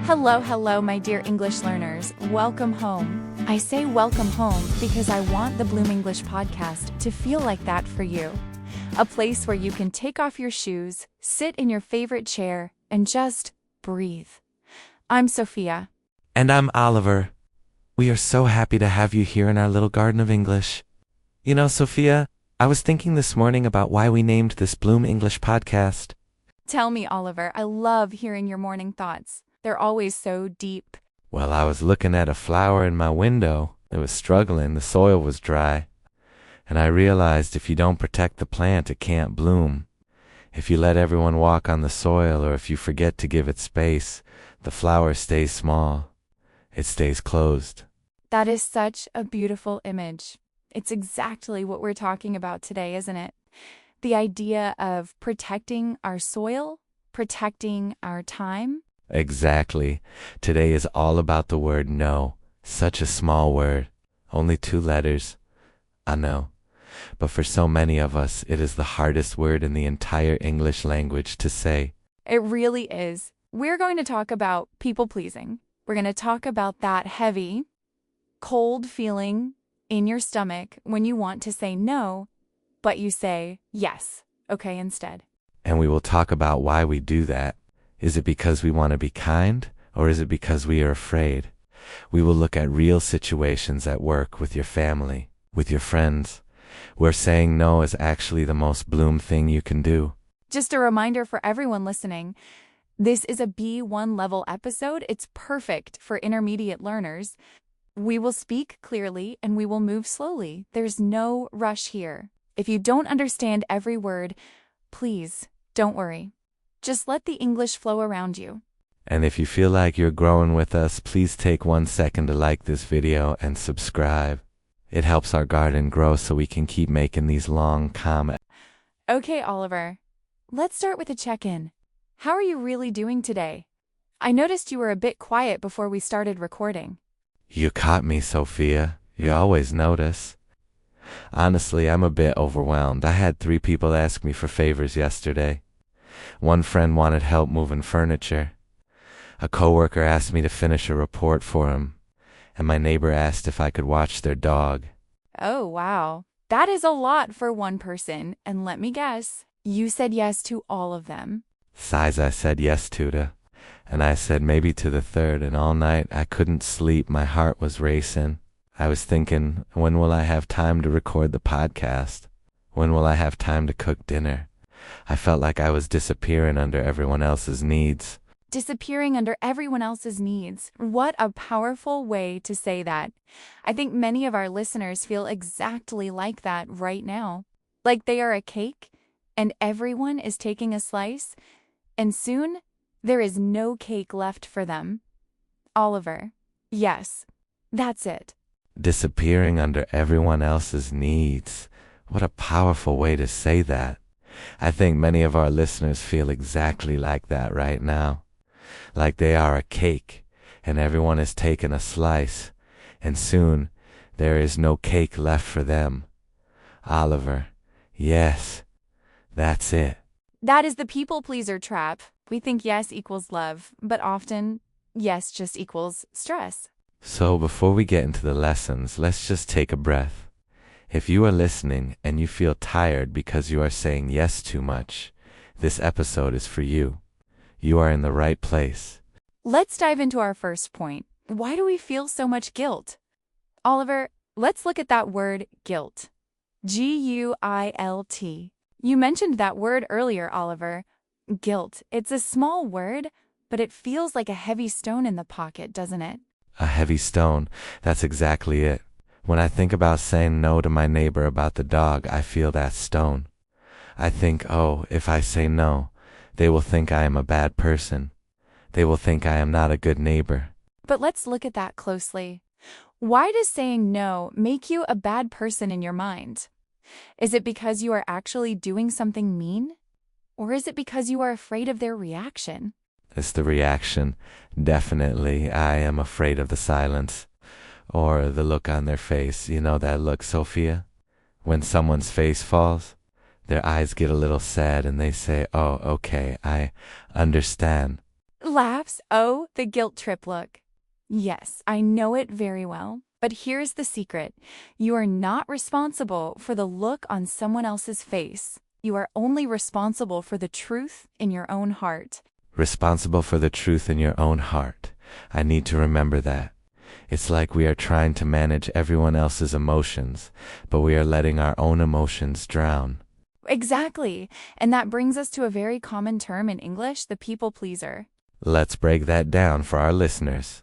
Hello, hello, my dear English learners. Welcome home. I say welcome home because I want the Bloom English podcast to feel like that for you. A place where you can take off your shoes, sit in your favorite chair, and just breathe. I'm Sophia. And I'm Oliver. We are so happy to have you here in our little garden of English. You know, Sophia, I was thinking this morning about why we named this Bloom English podcast. Tell me, Oliver, I love hearing your morning thoughts. They're always so deep. Well, I was looking at a flower in my window. It was struggling, the soil was dry. And I realized if you don't protect the plant, it can't bloom. If you let everyone walk on the soil, or if you forget to give it space, the flower stays small. It stays closed. That is such a beautiful image. It's exactly what we're talking about today, isn't it? The idea of protecting our soil, protecting our time. Exactly. Today is all about the word no. Such a small word. Only 2 letters. I know. But for so many of us, it is the hardest word in the entire English language to say. It really is. We're going to talk about people-pleasing. We're going to talk about that heavy, cold feeling in your stomach when you want to say no, but you say yes, okay, instead. And we will talk about why we do that. Is it because we want to be kind, or is it because we are afraid? We will look at real situations at work, with your family, with your friends, where saying no is actually the most Bloom thing you can do. Just a reminder for everyone listening, this is a B1 level episode. It's perfect for intermediate learners. We will speak clearly and we will move slowly. There's no rush here. If you don't understand every word, please don't worry. Just let the English flow around you. And if you feel like you're growing with us, please take 1 second to like this video and subscribe. It helps our garden grow so we can keep making these long, calm. Okay, Oliver. Let's start with a check-in. How are you really doing today? I noticed you were a bit quiet before we started recording. You caught me, Sophia. You always notice. Honestly, I'm a bit overwhelmed. I had 3 people ask me for favors yesterday. One friend wanted help moving furniture. A coworker asked me to finish a report for him. And my neighbor asked if I could watch their dog. Oh, wow. That is a lot for one person. And let me guess, you said yes to all of them. Sighs I said yes to. And I said maybe to the 3rd, and all night I couldn't sleep. My heart was racing. I was thinking, when will I have time to record the podcast? When will I have time to cook dinner? I felt like I was disappearing under everyone else's needs. Disappearing under everyone else's needs. What a powerful way to say that. I think many of our listeners feel exactly like that right now. Like they are a cake, and everyone is taking a slice, and soon there is no cake left for them. Oliver, yes, that's it. Disappearing under everyone else's needs. What a powerful way to say that. I think many of our listeners feel exactly like that right now. Like they are a cake, and everyone is taking a slice, and soon there is no cake left for them. Oliver, yes, that's it. That is the people-pleaser trap. We think yes equals love, but often yes just equals stress. So before we get into the lessons, let's just take a breath. If you are listening and you feel tired because you are saying yes too much, this episode is for you. You are in the right place. Let's dive into our first point. Why do we feel so much guilt? Oliver, let's look at that word guilt. G-U-I-L-T. You mentioned that word earlier, Oliver. Guilt. It's a small word, but it feels like a heavy stone in the pocket, doesn't it? A heavy stone. That's exactly it. When I think about saying no to my neighbor about the dog, I feel that stone. I think, oh, if I say no, they will think I am a bad person. They will think I am not a good neighbor. But let's look at that closely. Why does saying no make you a bad person in your mind? Is it because you are actually doing something mean? Or is it because you are afraid of their reaction? It's the reaction. Definitely, I am afraid of the silence. Or the look on their face. You know that look, Sophia? When someone's face falls, their eyes get a little sad and they say, oh, okay, I understand. Laughs. Oh, the guilt trip look. Yes, I know it very well. But here's the secret. You are not responsible for the look on someone else's face. You are only responsible for the truth in your own heart. Responsible for the truth in your own heart. I need to remember that. It's like we are trying to manage everyone else's emotions, but we are letting our own emotions drown. Exactly. And that brings us to a very common term in English, the people pleaser. Let's break that down for our listeners.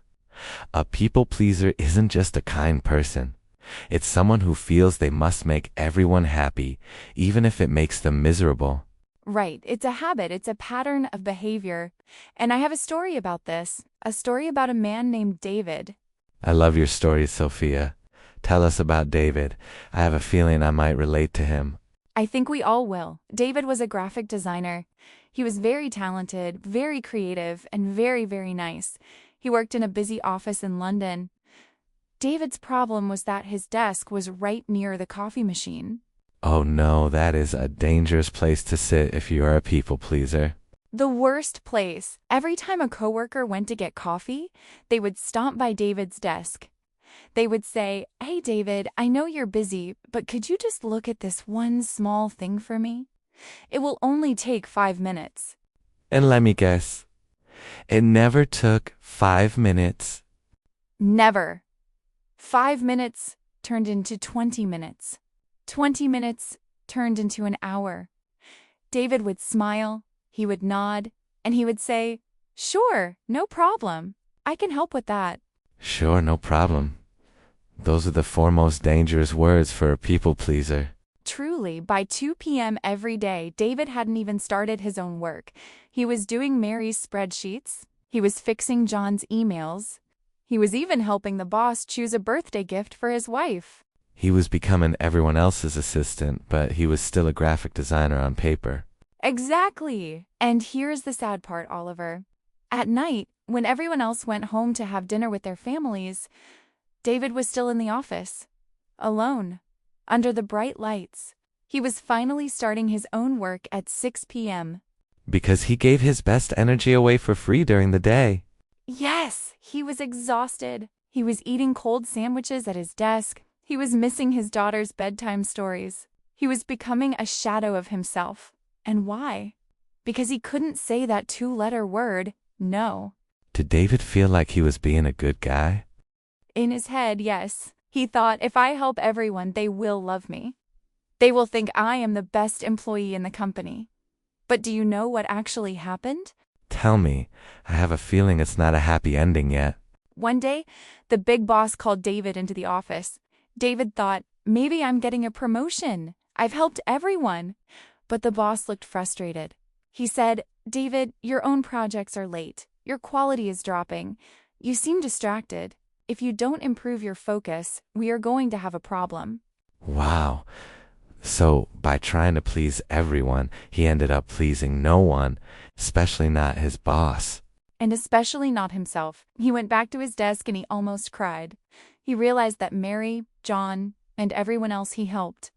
A people pleaser isn't just a kind person. It's someone who feels they must make everyone happy, even if it makes them miserable. Right. It's a habit. It's a pattern of behavior. And I have a story about this, a story about a man named David. I love your stories, Sophia. Tell us about David. I have a feeling I might relate to him. I think we all will. David was a graphic designer. He was very talented, very creative, and very, very nice. He worked in a busy office in London. David's problem was that his desk was right near the coffee machine. Oh no, that is a dangerous place to sit if you are a people pleaser. The worst place. Every time a coworker went to get coffee, they would stomp by David's desk. They would say, "Hey David, I know you're busy, but could you just look at this one small thing for me? It will only take 5 minutes." And let me guess, it never took 5 minutes. Never. 5 minutes turned into 20 minutes. 20 minutes turned into an hour. David would smile, he would nod, and he would say, "Sure, no problem. I can help with that." Sure, no problem. Those are the four most dangerous words for a people pleaser. Truly, by 2 p.m. every day, David hadn't even started his own work. He was doing Mary's spreadsheets. He was fixing John's emails. He was even helping the boss choose a birthday gift for his wife. He was becoming everyone else's assistant, but he was still a graphic designer on paper. Exactly. And here's the sad part, Oliver. At night, when everyone else went home to have dinner with their families, David was still in the office, alone, under the bright lights. He was finally starting his own work at 6 p.m. Because he gave his best energy away for free during the day. Yes, he was exhausted. He was eating cold sandwiches at his desk. He was missing his daughter's bedtime stories. He was becoming a shadow of himself. And why? Because he couldn't say that 2-letter word, no. Did David feel like he was being a good guy? In his head, yes. He thought, if I help everyone, they will love me. They will think I am the best employee in the company. But do you know what actually happened? Tell me. I have a feeling it's not a happy ending yet. One day, the big boss called David into the office. David thought, maybe I'm getting a promotion. I've helped everyone. But the boss looked frustrated. He said, "David, your own projects are late. Your quality is dropping. You seem distracted. If you don't improve your focus, we are going to have a problem." Wow. So, by trying to please everyone, he ended up pleasing no one, especially not his boss. And especially not himself. He went back to his desk and he almost cried. He realized that Mary, John, and everyone else he helped,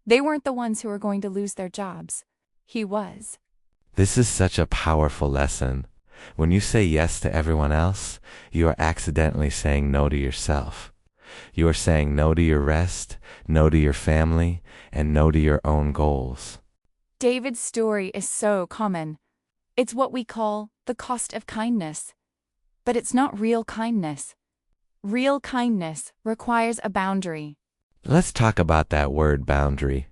they weren't the ones who were going to lose their jobs. He was. This is such a powerful lesson. When you say yes to everyone else, you are accidentally saying no to yourself. You are saying no to your rest, no to your family, and no to your own goals. David's story is so common. It's what we call the cost of kindness. But it's not real kindness. Real kindness requires a boundary. Let's talk about that word boundary.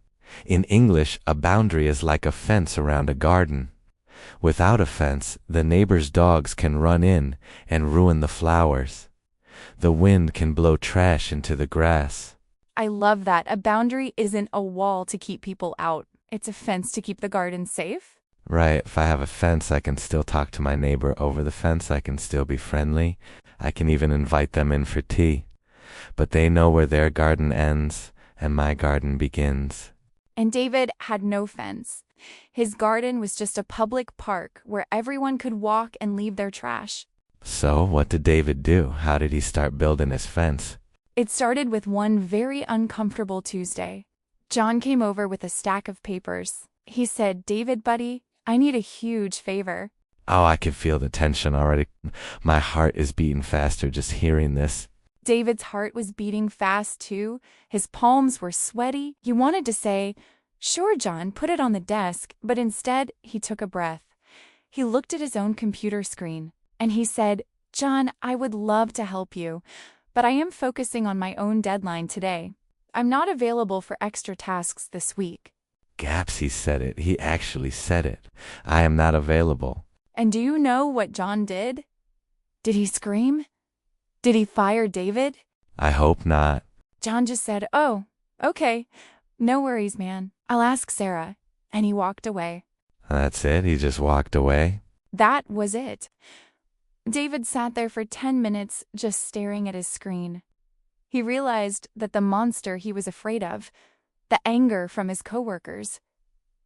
In English, a boundary is like a fence around a garden. Without a fence, the neighbor's dogs can run in and ruin the flowers. The wind can blow trash into the grass. I love that. A boundary isn't a wall to keep people out. It's a fence to keep the garden safe. Right, if I have a fence, I can still talk to my neighbor over the fence. I can still be friendly. I can even invite them in for tea. But they know where their garden ends and my garden begins. And David had no fence. His garden was just a public park where everyone could walk and leave their trash. So, what did David do? How did he start building his fence? It started with one very uncomfortable Tuesday. John came over with a stack of papers. He said, "David, buddy, I need a huge favor." Oh, I can feel the tension already. My heart is beating faster just hearing this. David's heart was beating fast too. His palms were sweaty. He wanted to say, "Sure, John, put it on the desk," but instead he took a breath. He looked at his own computer screen, and he said, "John, I would love to help you, but I am focusing on my own deadline today. I'm not available for extra tasks this week." Gaps, he said it. He actually said it. I am not available. And do you know what John did? Did he scream? Did he fire David? I hope not. John just said, "Oh, okay. No worries, man. I'll ask Sarah." And he walked away. That's it? He just walked away? That was it. David sat there for 10 minutes just staring at his screen. He realized that the monster he was afraid of, the anger from his coworkers,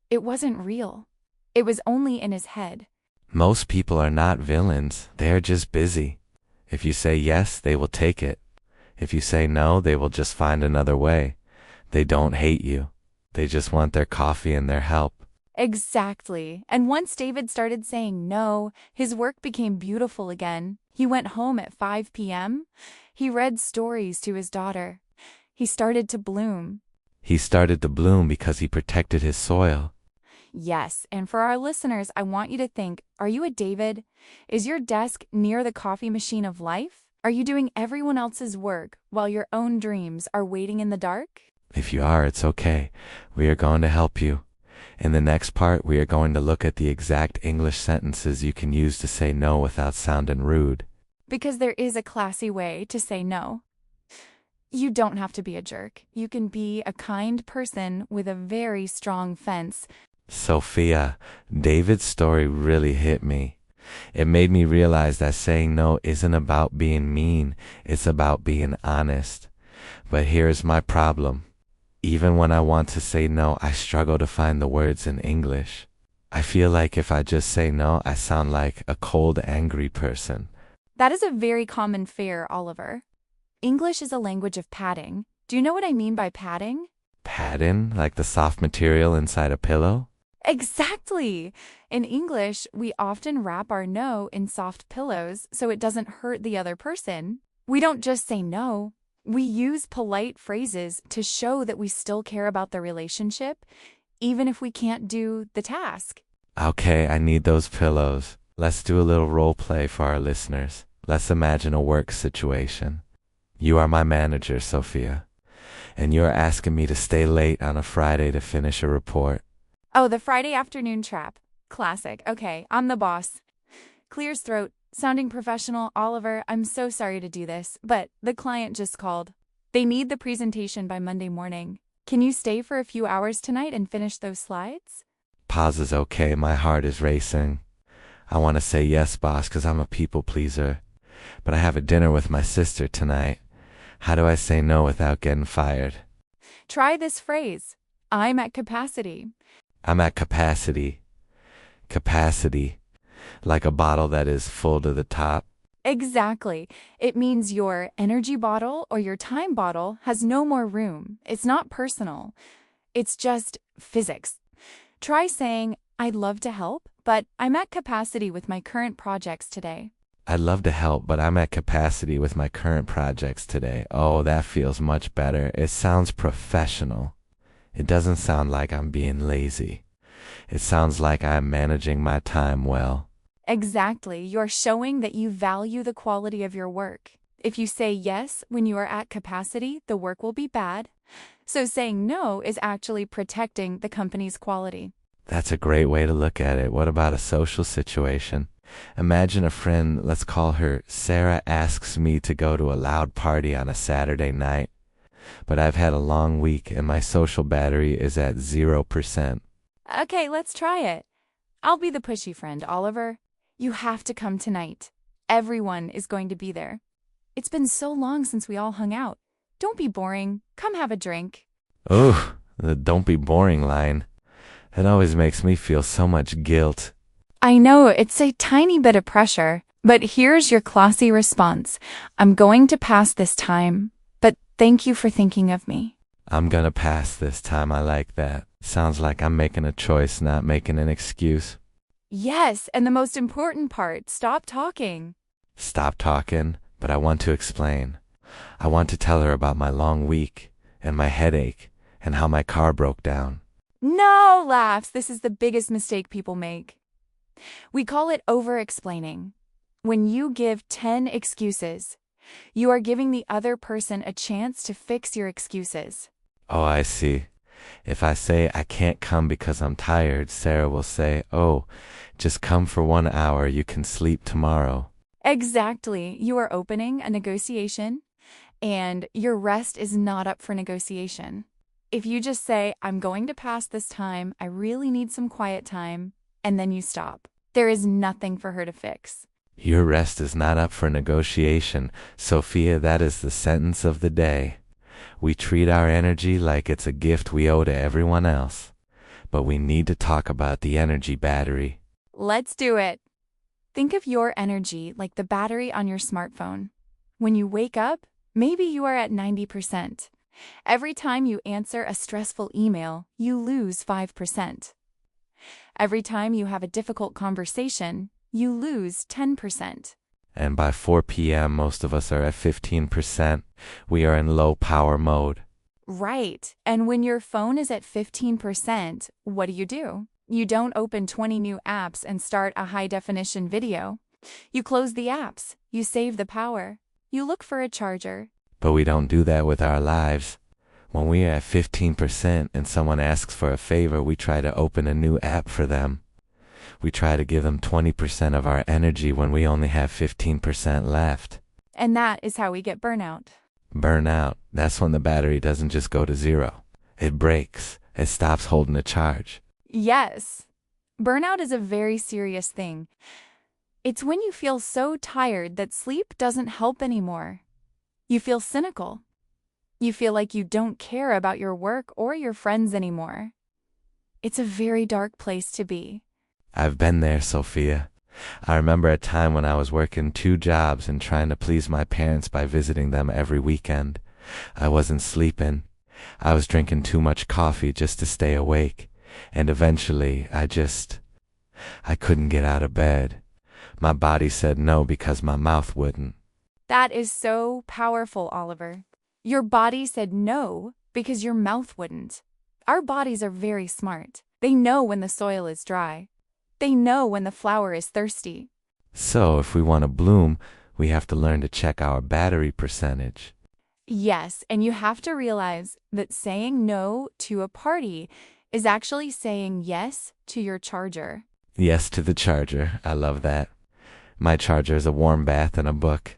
it wasn't real. It was only in his head. Most people are not villains. They are just busy. If you say yes, they will take it. If you say no, they will just find another way. They don't hate you. They just want their coffee and their help. Exactly. And once David started saying no, his work became beautiful again. He went home at 5 p.m. He read stories to his daughter. He started to bloom. He started to bloom because he protected his soil. Yes, and for our listeners, I want you to think, are you a David? Is your desk near the coffee machine of life? Are you doing everyone else's work while your own dreams are waiting in the dark? If you are, it's okay. We are going to help you. In the next part, we are going to look at the exact English sentences you can use to say no without sounding rude. Because there is a classy way to say no. You don't have to be a jerk. You can be a kind person with a very strong fence. Sophia, David's story really hit me. It made me realize that saying no isn't about being mean, it's about being honest. But here's my problem. Even when I want to say no, I struggle to find the words in English. I feel like if I just say no, I sound like a cold, angry person. That is a very common fear, Oliver. English is a language of padding. Do you know what I mean by padding? Padding? Like the soft material inside a pillow? Exactly! In English, we often wrap our no in soft pillows so it doesn't hurt the other person. We don't just say no. We use polite phrases to show that we still care about the relationship, even if we can't do the task. Okay, I need those pillows. Let's do a little role play for our listeners. Let's imagine a work situation. You are my manager, Sophia, and you are asking me to stay late on a Friday to finish a report. Oh, the Friday afternoon trap. Classic. Okay, I'm the boss. Clears throat. Sounding professional, Oliver, I'm so sorry to do this, but the client just called. They need the presentation by Monday morning. Can you stay for a few hours tonight and finish those slides? Pause is okay. My heart is racing. I want to say yes, boss, because I'm a people pleaser. But I have a dinner with my sister tonight. How do I say no without getting fired? Try this phrase. I'm at capacity. I'm at capacity. Capacity. Like a bottle that is full to the top. Exactly. It means your energy bottle or your time bottle has no more room. It's not personal. It's just physics. Try saying, "I'd love to help, but I'm at capacity with my current projects today." I'd love to help, but I'm at capacity with my current projects today. Oh, that feels much better. It sounds professional. It doesn't sound like I'm being lazy. It sounds like I'm managing my time well. Exactly. You're showing that you value the quality of your work. If you say yes when you are at capacity, the work will be bad. So saying no is actually protecting the company's quality. That's a great way to look at it. What about a social situation? Imagine a friend, let's call her Sarah, asks me to go to a loud party on a Saturday night. But I've had a long week and my social battery is at 0%. Okay, let's try it. I'll be the pushy friend, Oliver. You have to come tonight. Everyone is going to be there. It's been so long since we all hung out. Don't be boring. Come have a drink. Ooh, the don't be boring line. It always makes me feel so much guilt. I know it's a tiny bit of pressure, but here's your classy response. I'm going to pass this time, but thank you for thinking of me. I'm gonna pass this time. I like that. Sounds like I'm making a choice, not making an excuse. Yes, and the most important part, stop talking. Stop talking, but I want to explain. I want to tell her about my long week and my headache and how my car broke down. No laughs. This is the biggest mistake people make. We call it over-explaining. When you give 10 excuses, you are giving the other person a chance to fix your excuses. Oh, I see. If I say I can't come because I'm tired, Sarah will say, oh, just come for 1 hour, you can sleep tomorrow. Exactly. You are opening a negotiation, and your rest is not up for negotiation. If you just say, I'm going to pass this time, I really need some quiet time, and then you stop, there is nothing for her to fix. Your rest is not up for negotiation. Sophia, that is the sentence of the day. We treat our energy like it's a gift we owe to everyone else. But we need to talk about the energy battery. Let's do it. Think of your energy like the battery on your smartphone. When you wake up, maybe you are at 90%. Every time you answer a stressful email, you lose 5%. Every time you have a difficult conversation, you lose 10%. And by 4 p.m., most of us are at 15%. We are in low power mode. Right. And when your phone is at 15%, what do? You don't open 20 new apps and start a high-definition video. You close the apps. You save the power. You look for a charger. But we don't do that with our lives. When we are at 15% and someone asks for a favor, we try to open a new app for them. We try to give them 20% of our energy when we only have 15% left. And that is how we get burnout. Burnout, that's when the battery doesn't just go to zero. It breaks. It stops holding a charge. Yes. Burnout is a very serious thing. It's when you feel so tired that sleep doesn't help anymore. You feel cynical. You feel like you don't care about your work or your friends anymore. It's a very dark place to be. I've been there, Sophia. I remember a time when I was working 2 jobs and trying to please my parents by visiting them every weekend. I wasn't sleeping. I was drinking too much coffee just to stay awake. And eventually, I couldn't get out of bed. My body said no because my mouth wouldn't. That is so powerful, Oliver. Your body said no because your mouth wouldn't. Our bodies are very smart. They know when the soil is dry. They know when the flower is thirsty. So if we want to bloom, we have to learn to check our battery percentage. Yes, and you have to realize that saying no to a party is actually saying yes to your charger. Yes to the charger. I love that. My charger is a warm bath and a book.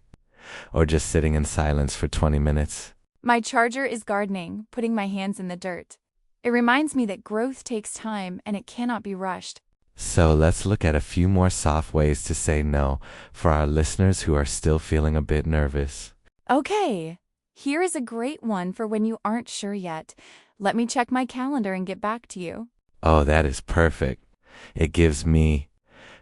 Or just sitting in silence for 20 minutes. My charger is gardening, putting my hands in the dirt. It reminds me that growth takes time and it cannot be rushed. So let's look at a few more soft ways to say no for our listeners who are still feeling a bit nervous. Okay, here is a great one for when you aren't sure yet. Let me check my calendar and get back to you. Oh, that is perfect. It gives me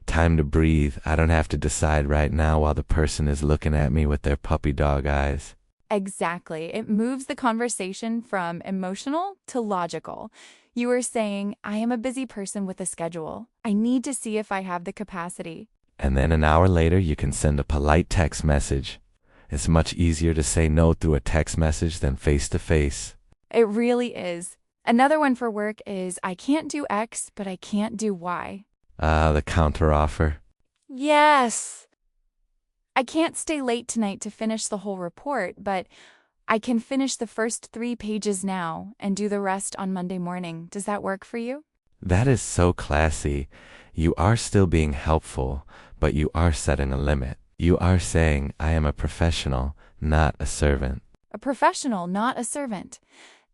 time to breathe. I don't have to decide right now while the person is looking at me with their puppy dog eyes. Exactly. It moves the conversation from emotional to logical. You are saying, I am a busy person with a schedule. I need to see if I have the capacity. And then an hour later, you can send a polite text message. It's much easier to say no through a text message than face to face. It really is. Another one for work is, I can't do X, but I can't do Y. The counteroffer. Yes. I can't stay late tonight to finish the whole report, but I can finish the first 3 pages now and do the rest on Monday morning. Does that work for you? That is so classy. You are still being helpful, but you are setting a limit. You are saying, I am a professional, not a servant. A professional, not a servant.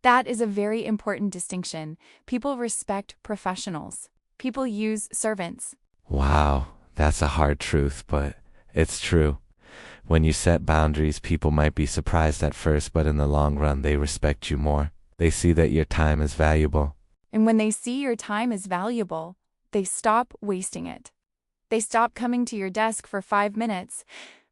That is a very important distinction. People respect professionals. People use servants. Wow, that's a hard truth, but it's true. When you set boundaries, people might be surprised at first, but in the long run, they respect you more. They see that your time is valuable. And when they see your time is valuable, they stop wasting it. They stop coming to your desk for 5 minutes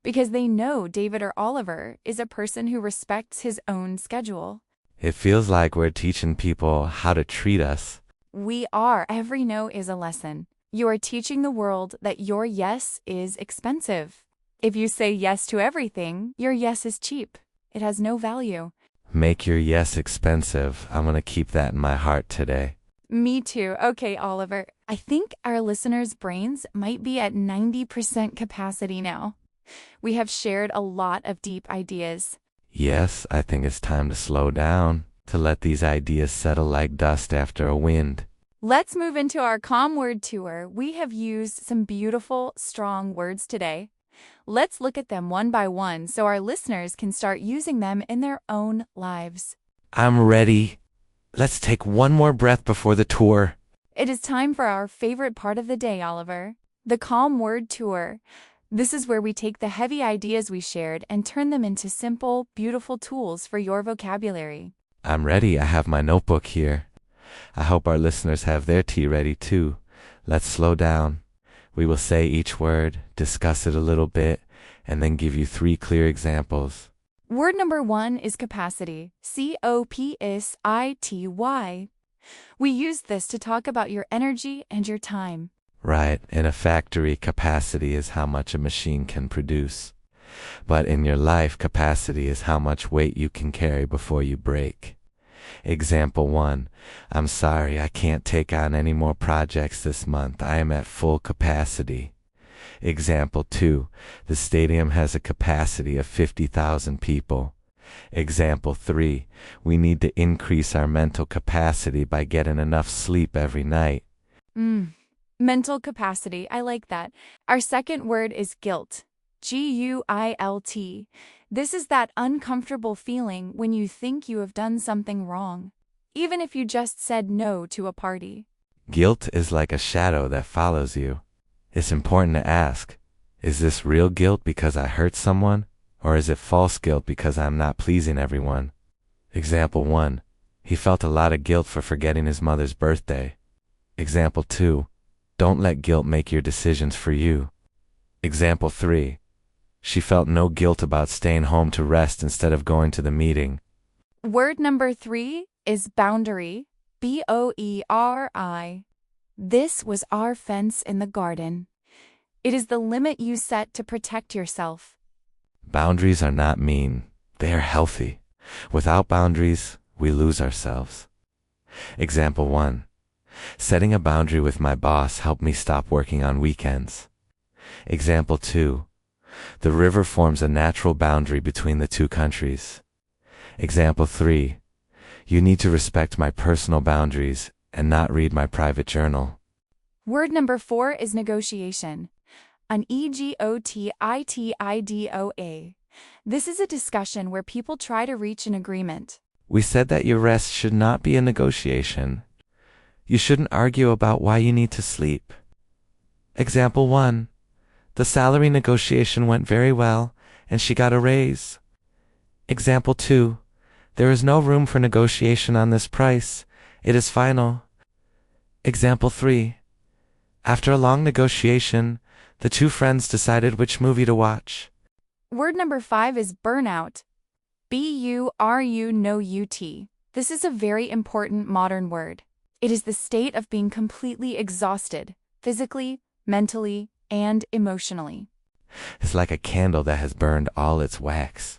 because they know David or Oliver is a person who respects his own schedule. It feels like we're teaching people how to treat us. We are. Every no is a lesson. You are teaching the world that your yes is expensive. If you say yes to everything, your yes is cheap. It has no value. Make your yes expensive. I'm gonna keep that in my heart today. Me too. Okay, Oliver. I think our listeners' brains might be at 90% capacity now. We have shared a lot of deep ideas. Yes, I think it's time to slow down, to let these ideas settle like dust after a wind. Let's move into our calm word tour. We have used some beautiful, strong words today. Let's look at them one by one so our listeners can start using them in their own lives. I'm ready. Let's take one more breath before the tour. It is time for our favorite part of the day, Oliver, the calm word tour. This is where we take the heavy ideas we shared and turn them into simple, beautiful tools for your vocabulary. I'm ready. I have my notebook here. I hope our listeners have their tea ready too. Let's slow down. We will say each word, discuss it a little bit, and then give you 3 clear examples. Word number 1 is capacity. COPSITY. We use this to talk about your energy and your time. Right. In a factory, capacity is how much a machine can produce. But in your life, capacity is how much weight you can carry before you break. Example 1. I'm sorry, I can't take on any more projects this month. I am at full capacity. Example 2. The stadium has a capacity of 50,000 people. Example 3. We need to increase our mental capacity by getting enough sleep every night. Mental capacity. I like that. Our second word is guilt. GUILT. This is that uncomfortable feeling when you think you have done something wrong, even if you just said no to a party. Guilt is like a shadow that follows you. It's important to ask, is this real guilt because I hurt someone? Or is it false guilt because I'm not pleasing everyone? Example 1. He felt a lot of guilt for forgetting his mother's birthday. Example 2. Don't let guilt make your decisions for you. Example 3. She felt no guilt about staying home to rest instead of going to the meeting. Word number 3 is boundary. BOERI. This was our fence in the garden. It is the limit you set to protect yourself. Boundaries are not mean. They are healthy. Without boundaries, we lose ourselves. Example 1. Setting a boundary with my boss helped me stop working on weekends. Example 2. The river forms a natural boundary between the 2 countries. Example 3. You need to respect my personal boundaries and not read my private journal. Word number 4 is negotiation. An EGOTITIDOA. This is a discussion where people try to reach an agreement. We said that your rest should not be a negotiation. You shouldn't argue about why you need to sleep. Example 1. The salary negotiation went very well, and she got a raise. Example 2. There is no room for negotiation on this price. It is final. Example 3. After a long negotiation, the 2 friends decided which movie to watch. Word number 5 is burnout. BURNOUT. This is a very important modern word. It is the state of being completely exhausted, physically, mentally, and emotionally. It's like a candle that has burned all its wax.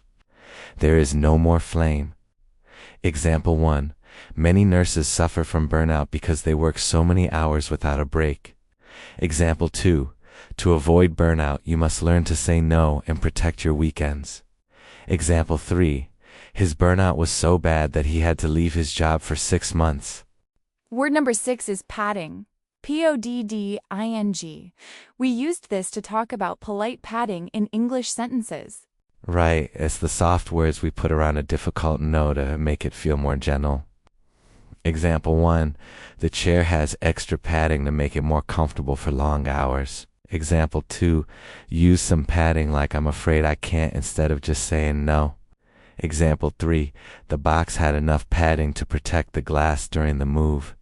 There is no more flame. Example 1. Many nurses suffer from burnout because they work so many hours without a break. Example 2. To avoid burnout, you must learn to say no and protect your weekends. Example 3. His burnout was so bad that he had to leave his job for 6 months. Word number 6 is padding. PODDING. We used this to talk about polite padding in English sentences. Right, it's the soft words we put around a difficult no to make it feel more gentle. Example 1. The chair has extra padding to make it more comfortable for long hours. Example 2. Use some padding like I'm afraid I can't instead of just saying no. Example 3. The box had enough padding to protect the glass during the move.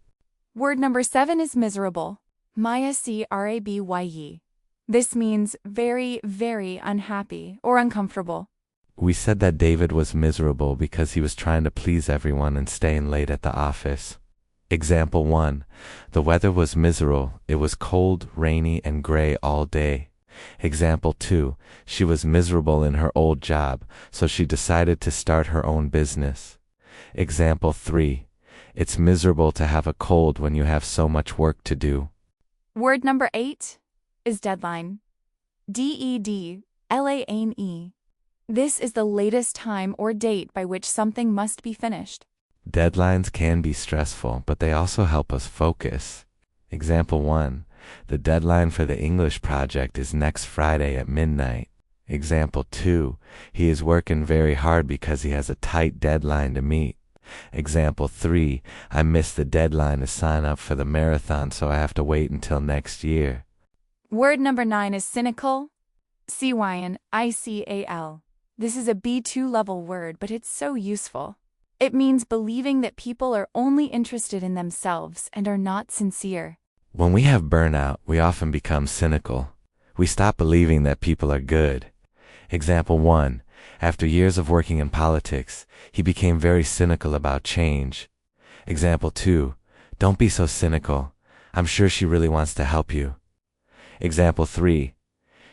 Word number 7 is miserable. MISERABYE. This means very, very unhappy or uncomfortable. We said that David was miserable because he was trying to please everyone and staying late at the office. Example 1. The weather was miserable. It was cold, rainy, and gray all day. Example 2. She was miserable in her old job, so she decided to start her own business. Example 3. It's miserable to have a cold when you have so much work to do. Word number 8 is deadline. DEDLANE. This is the latest time or date by which something must be finished. Deadlines can be stressful, but they also help us focus. Example 1. The deadline for the English project is next Friday at midnight. Example 2. He is working very hard because he has a tight deadline to meet. Example 3. I missed the deadline to sign up for the marathon, so I have to wait until next year. Word number 9 is cynical. CYNICAL. This is a B2 level word, but it's so useful. It means believing that people are only interested in themselves and are not sincere. When we have burnout, we often become cynical. We stop believing that people are good. Example 1. After years of working in politics, he became very cynical about change. Example 2. Don't be so cynical. I'm sure she really wants to help you. Example 3.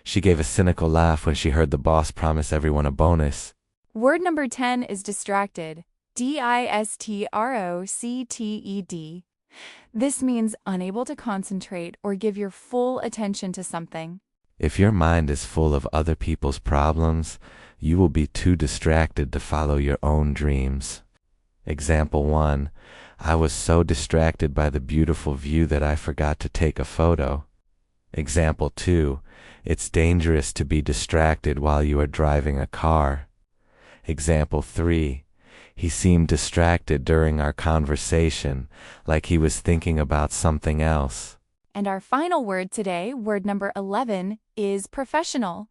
She gave a cynical laugh when she heard the boss promise everyone a bonus. Word number 10 is distracted. DISTROCTED. This means unable to concentrate or give your full attention to something. If your mind is full of other people's problems, you will be too distracted to follow your own dreams. Example 1. I was so distracted by the beautiful view that I forgot to take a photo. Example 2. It's dangerous to be distracted while you are driving a car. Example 3. He seemed distracted during our conversation, like he was thinking about something else. And our final word today, word number 11, is professional.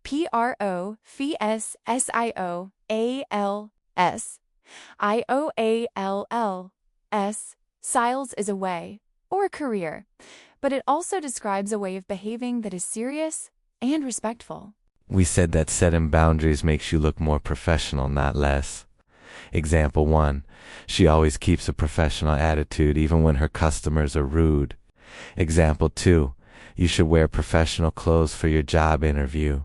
PROFESSIONALS. IOALLS. Styles is a way, or a career, but it also describes a way of behaving that is serious and respectful. We said that setting boundaries makes you look more professional, not less. Example 1. She always keeps a professional attitude even when her customers are rude. Example 2. You should wear professional clothes for your job interview.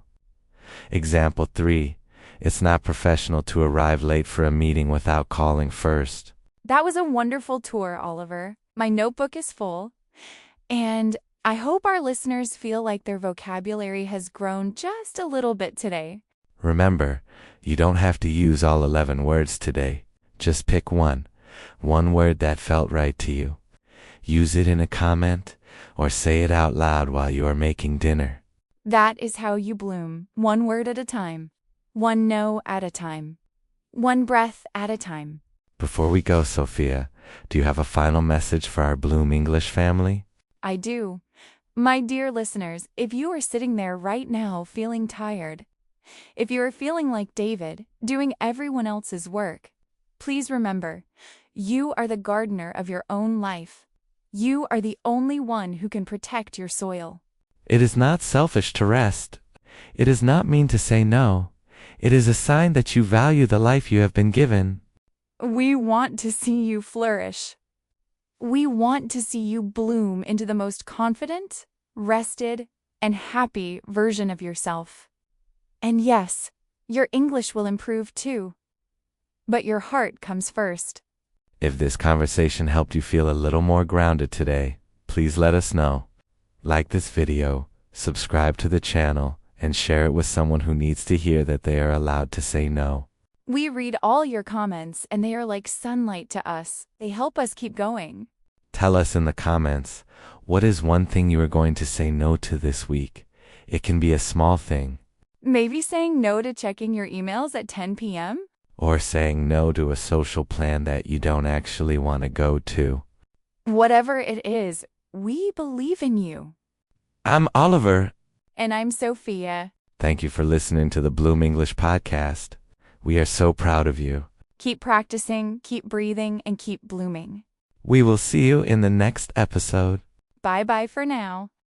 Example 3. It's not professional to arrive late for a meeting without calling first. That was a wonderful tour, Oliver. My notebook is full, and I hope our listeners feel like their vocabulary has grown just a little bit today. Remember, you don't have to use all 11 words today. Just pick one word that felt right to you. Use it in a comment or say it out loud while you are making dinner. That is how you bloom, one word at a time, one no at a time, one breath at a time. Before we go, Sophia, do you have a final message for our Bloom English family? I do. My dear listeners, if you are sitting there right now feeling tired, if you are feeling like David, doing everyone else's work, please remember, you are the gardener of your own life. You are the only one who can protect your soil. It is not selfish to rest. It is not mean to say no. It is a sign that you value the life you have been given. We want to see you flourish. We want to see you bloom into the most confident, rested, and happy version of yourself. And yes, your English will improve too. But your heart comes first. If this conversation helped you feel a little more grounded today, please let us know. Like this video, subscribe to the channel, and share it with someone who needs to hear that they are allowed to say no. We read all your comments, and they are like sunlight to us. They help us keep going. Tell us in the comments, what is one thing you are going to say no to this week? It can be a small thing. Maybe saying no to checking your emails at 10 p.m.? Or saying no to a social plan that you don't actually want to go to. Whatever it is, we believe in you. I'm Oliver. And I'm Sophia. Thank you for listening to the Bloom English podcast. We are so proud of you. Keep practicing, keep breathing, and keep blooming. We will see you in the next episode. Bye-bye for now.